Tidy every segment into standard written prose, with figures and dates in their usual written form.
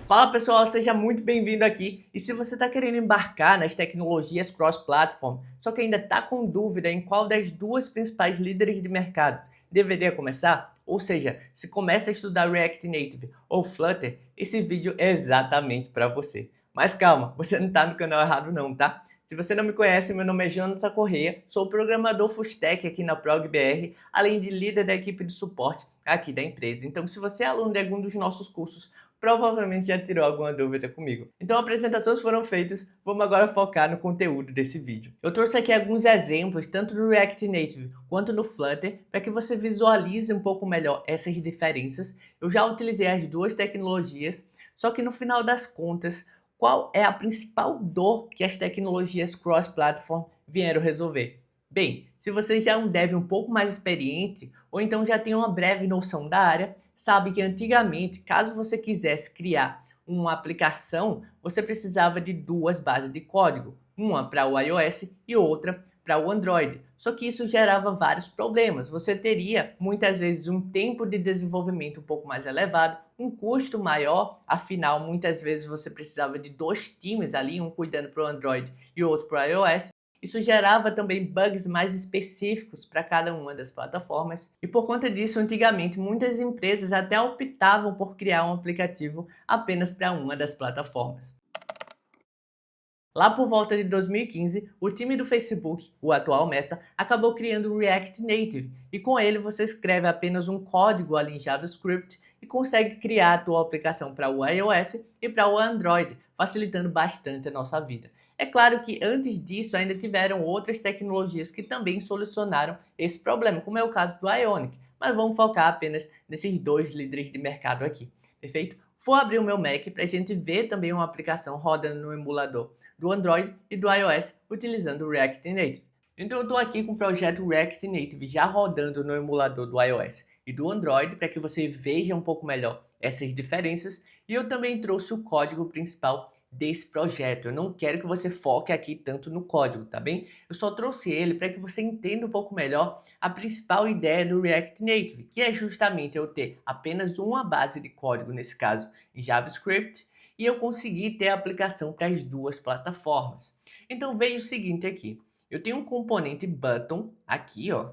Fala pessoal, seja muito bem-vindo aqui. E se você está querendo embarcar nas tecnologias cross-platform, só que ainda está com dúvida em qual das duas principais líderes de mercado deveria começar, ou seja, se começa a estudar React Native ou Flutter, esse vídeo é exatamente para você. Mas calma, você não está no canal errado não, tá? Se você não me conhece, meu nome é Jonathan Correia, sou programador full stack aqui na ProgBR, além de líder da equipe de suporte aqui da empresa. Então, se você é aluno de algum dos nossos cursos, provavelmente já tirou alguma dúvida comigo. Então, apresentações foram feitas, vamos agora focar no conteúdo desse vídeo. Eu trouxe aqui alguns exemplos, tanto no React Native quanto no Flutter, para que você visualize um pouco melhor essas diferenças. Eu já utilizei as duas tecnologias, só que no final das contas, qual é a principal dor que as tecnologias cross-platform vieram resolver? Bem, se você já é um dev um pouco mais experiente, ou então já tem uma breve noção da área, sabe que antigamente, caso você quisesse criar uma aplicação, você precisava de duas bases de código, uma para o iOS e outra para o Android. Só que isso gerava vários problemas. Você teria muitas vezes um tempo de desenvolvimento um pouco mais elevado, um custo maior, afinal muitas vezes você precisava de dois times ali, um cuidando para o Android e outro para o iOS. Isso gerava também bugs mais específicos para cada uma das plataformas, e por conta disso, antigamente, muitas empresas até optavam por criar um aplicativo apenas para uma das plataformas. Lá por volta de 2015, o time do Facebook, o atual Meta, acabou criando o React Native, e com ele você escreve apenas um código ali em JavaScript e consegue criar a tua aplicação para o iOS e para o Android, facilitando bastante a nossa vida. É claro que antes disso ainda tiveram outras tecnologias que também solucionaram esse problema, como é o caso do Ionic, mas vamos focar apenas nesses dois líderes de mercado aqui, perfeito? Vou abrir o meu Mac para a gente ver também uma aplicação rodando no emulador do Android e do iOS utilizando o React Native. Então eu estou aqui com o projeto React Native já rodando no emulador do iOS e do Android para que você veja um pouco melhor essas diferenças, e eu também trouxe o código principal desse projeto. Eu não quero que você foque aqui tanto no código, tá bem? Eu só trouxe ele para que você entenda um pouco melhor a principal ideia do React Native, que é justamente eu ter apenas uma base de código, nesse caso em JavaScript, e eu consegui ter a aplicação para as duas plataformas. Então veja o seguinte aqui, eu tenho um componente button aqui, ó,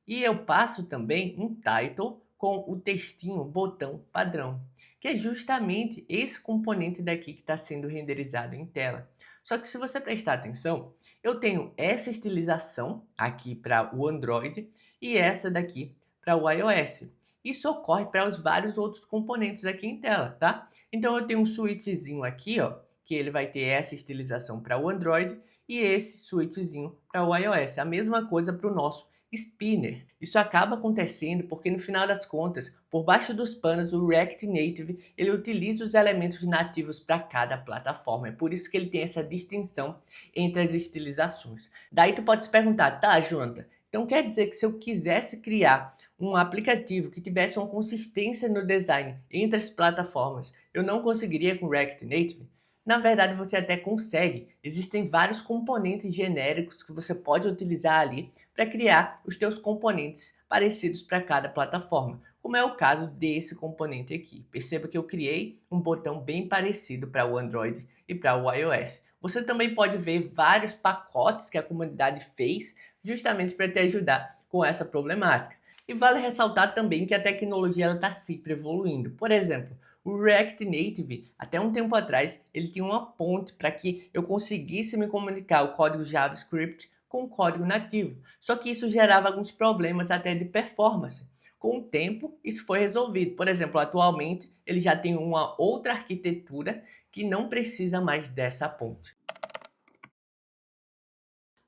e eu passo também um title com o textinho botão padrão, que é justamente esse componente daqui que está sendo renderizado em tela. Só que se você prestar atenção, eu tenho essa estilização aqui para o Android e essa daqui para o iOS. Isso ocorre para os vários outros componentes aqui em tela, tá? Então eu tenho um switchzinho aqui, ó, que ele vai ter essa estilização para o Android e esse switchzinho para o iOS. A mesma coisa para o nosso spinner. Isso acaba acontecendo porque no final das contas, por baixo dos panos, o React Native ele utiliza os elementos nativos para cada plataforma. É por isso que ele tem essa distinção entre as estilizações. Daí tu pode se perguntar, tá, Jonathan, então quer dizer que se eu quisesse criar um aplicativo que tivesse uma consistência no design entre as plataformas, eu não conseguiria com React Native? Na verdade, você até consegue. Existem vários componentes genéricos que você pode utilizar ali para criar os teus componentes parecidos para cada plataforma, como é o caso desse componente aqui. Perceba que eu criei um botão bem parecido para o Android e para o iOS. Você também pode ver vários pacotes que a comunidade fez justamente para te ajudar com essa problemática. E vale ressaltar também que a tecnologia está sempre evoluindo. Por exemplo, o React Native, até um tempo atrás, ele tinha uma ponte para que eu conseguisse me comunicar o código JavaScript com o código nativo. Só que isso gerava alguns problemas até de performance. Com o tempo, isso foi resolvido. Por exemplo, atualmente, ele já tem uma outra arquitetura que não precisa mais dessa ponte.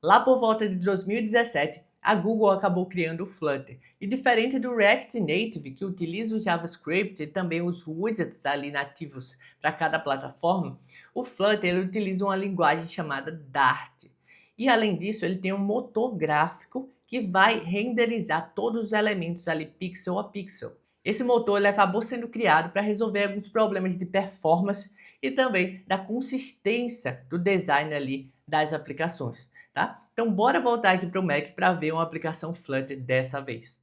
Lá por volta de 2017, a Google acabou criando o Flutter. E diferente do React Native, que utiliza o JavaScript e também os widgets ali nativos para cada plataforma, o Flutter ele utiliza uma linguagem chamada Dart. E além disso, ele tem um motor gráfico que vai renderizar todos os elementos ali pixel a pixel. Esse motor ele acabou sendo criado para resolver alguns problemas de performance e também da consistência do design ali das aplicações. Tá? Então bora voltar aqui para o Mac para ver uma aplicação Flutter dessa vez.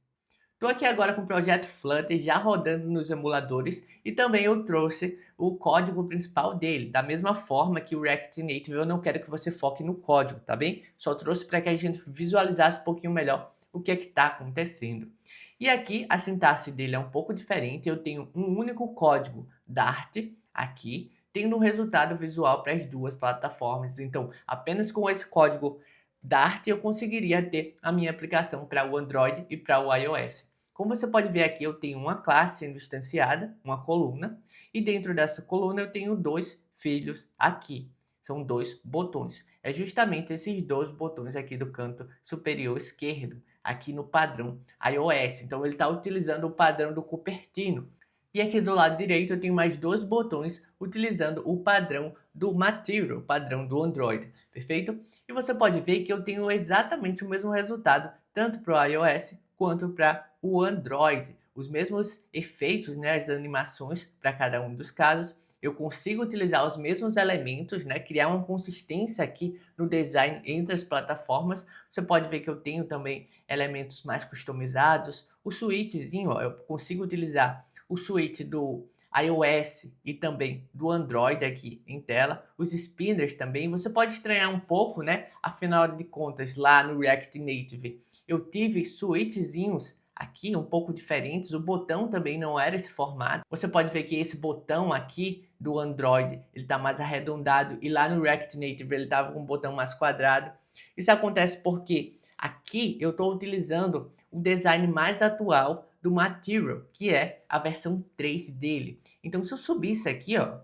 Estou aqui agora com o projeto Flutter já rodando nos emuladores e também eu trouxe o código principal dele. Da mesma forma que o React Native, eu não quero que você foque no código, tá bem? Só trouxe para que a gente visualizasse um pouquinho melhor o que é que está acontecendo. E aqui a sintaxe dele é um pouco diferente. Eu tenho um único código Dart aqui, tendo um resultado visual para as duas plataformas. Então, apenas com esse código Dart eu conseguiria ter a minha aplicação para o Android e para o iOS. Como você pode ver aqui, eu tenho uma classe sendo instanciada, uma coluna, e dentro dessa coluna eu tenho dois filhos aqui. São dois botões. É justamente esses dois botões aqui do canto superior esquerdo, aqui no padrão iOS. Então ele está utilizando o padrão do Cupertino. E aqui do lado direito eu tenho mais dois botões utilizando o padrão do Material, o padrão do Android, perfeito? E você pode ver que eu tenho exatamente o mesmo resultado, tanto para o iOS quanto para o Android. Os mesmos efeitos, né, as animações para cada um dos casos. Eu consigo utilizar os mesmos elementos, né, criar uma consistência aqui no design entre as plataformas. Você pode ver que eu tenho também elementos mais customizados. O switchzinho, ó, eu consigo utilizar o switch do iOS e também do Android aqui em tela, os spinners também. Você pode estranhar um pouco, né? Afinal de contas, lá no React Native, eu tive switchzinhos aqui um pouco diferentes, o botão também não era esse formato. Você pode ver que esse botão aqui do Android, ele está mais arredondado e lá no React Native ele estava com um botão mais quadrado. Isso acontece porque aqui eu estou utilizando o design mais atual do Material, que é a versão 3 dele. Então se eu subisse aqui, ó,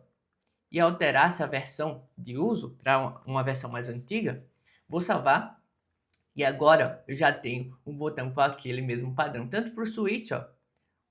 e alterasse a versão de uso para uma versão mais antiga, vou salvar. E agora eu já tenho um botão com aquele mesmo padrão, tanto para o switch, ó,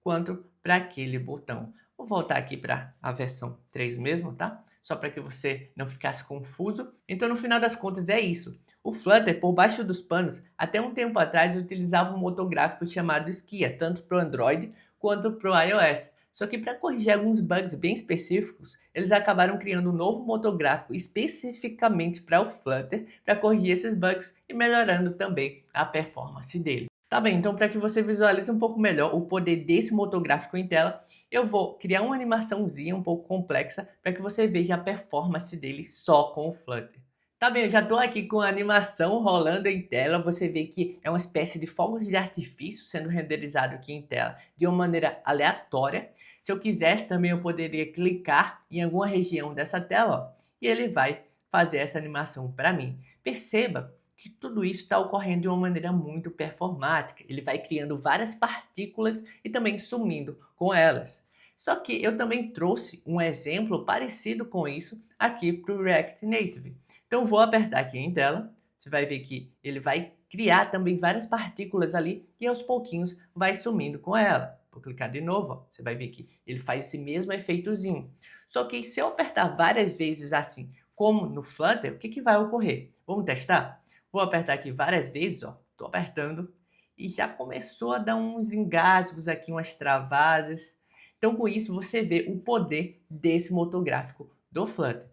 quanto para aquele botão. Vou voltar aqui para a versão 3 mesmo, tá? Só para que você não ficasse confuso. Então, no final das contas, é isso. O Flutter, por baixo dos panos, até um tempo atrás, utilizava um motor gráfico chamado Skia, tanto para o Android quanto para o iOS. Só que para corrigir alguns bugs bem específicos, eles acabaram criando um novo motor gráfico especificamente para o Flutter, para corrigir esses bugs e melhorando também a performance dele. Tá bem, então para que você visualize um pouco melhor o poder desse motor gráfico em tela, eu vou criar uma animaçãozinha um pouco complexa para que você veja a performance dele só com o Flutter. Tá bem, eu já estou aqui com a animação rolando em tela, você vê que é uma espécie de fogos de artifício sendo renderizado aqui em tela de uma maneira aleatória. Se eu quisesse também eu poderia clicar em alguma região dessa tela, ó, e ele vai fazer essa animação para mim. Perceba que tudo isso está ocorrendo de uma maneira muito performática. Ele vai criando várias partículas e também sumindo com elas. Só que eu também trouxe um exemplo parecido com isso aqui para o React Native. Então vou apertar aqui em tela, você vai ver que ele vai criar também várias partículas ali e aos pouquinhos vai sumindo com ela. Vou clicar de novo, ó, você vai ver que ele faz esse mesmo efeitozinho. Só que se eu apertar várias vezes assim, como no Flutter, o que vai ocorrer? Vamos testar? Vou apertar aqui várias vezes, ó, tô apertando e já começou a dar uns engasgos aqui, umas travadas. Então com isso você vê o poder desse motor gráfico do Flutter.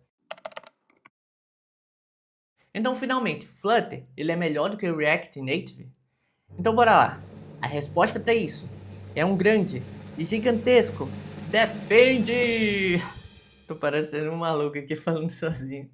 Então finalmente, Flutter, ele é melhor do que o React Native? Então bora lá. A resposta para isso é um grande e gigantesco depende. Tô parecendo um maluco aqui falando sozinho.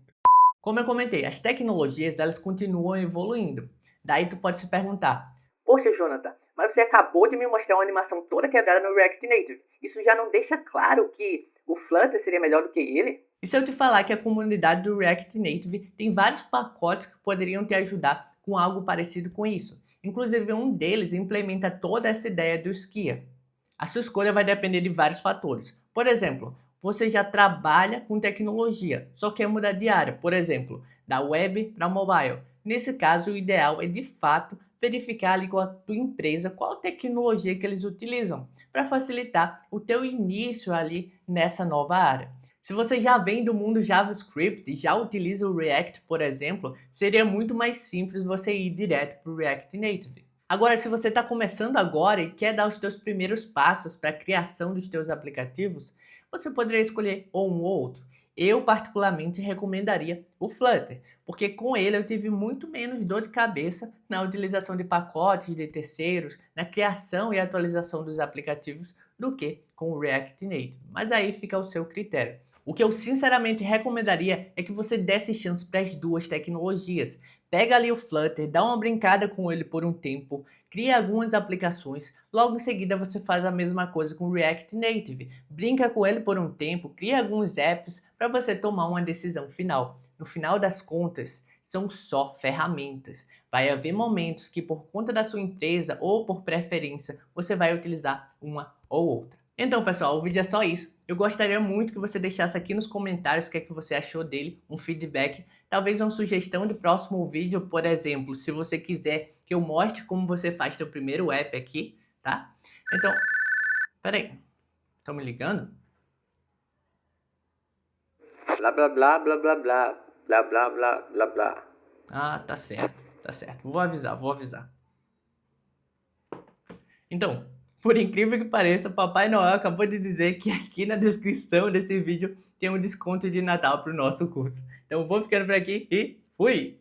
Como eu comentei, as tecnologias elas continuam evoluindo. Daí tu pode se perguntar: poxa, Jonathan, mas você acabou de me mostrar uma animação toda quebrada no React Native. Isso já não deixa claro que o Flutter seria melhor do que ele? E se eu te falar que a comunidade do React Native tem vários pacotes que poderiam te ajudar com algo parecido com isso? Inclusive um deles implementa toda essa ideia do Skia. A sua escolha vai depender de vários fatores. Por exemplo, você já trabalha com tecnologia, só quer mudar de área, por exemplo, da web para mobile. Nesse caso, o ideal é de fato verificar ali com a tua empresa qual tecnologia que eles utilizam para facilitar o teu início ali nessa nova área. Se você já vem do mundo JavaScript e já utiliza o React, por exemplo, seria muito mais simples você ir direto para o React Native. Agora, se você está começando agora e quer dar os teus primeiros passos para a criação dos teus aplicativos, você poderia escolher ou um ou outro. eu particularmente recomendaria o Flutter, porque com ele eu tive muito menos dor de cabeça na utilização de pacotes de terceiros, na criação e atualização dos aplicativos, do que com o React Native. Mas aí fica ao seu critério. O que eu sinceramente recomendaria é que você desse chance para as duas tecnologias. Pega ali o Flutter, dá uma brincada com ele por um tempo, cria algumas aplicações, logo em seguida você faz a mesma coisa com o React Native. Brinca com ele por um tempo, cria alguns apps para você tomar uma decisão final. No final das contas, são só ferramentas. Vai haver momentos que por conta da sua empresa ou por preferência, você vai utilizar uma ou outra. Então, pessoal, o vídeo é só isso. Eu gostaria muito que você deixasse aqui nos comentários o que é que você achou dele, um feedback, talvez uma sugestão de próximo vídeo, por exemplo, se você quiser que eu mostre como você faz seu primeiro app aqui, tá? Então, peraí, estão me ligando? Blá blá blá blá blá blá blá blá blá blá blá. Ah, tá certo, tá certo. Vou avisar, vou avisar. Então, por incrível que pareça, Papai Noel acabou de dizer que aqui na descrição desse vídeo tem um desconto de Natal para o nosso curso. Então vou ficando por aqui e fui!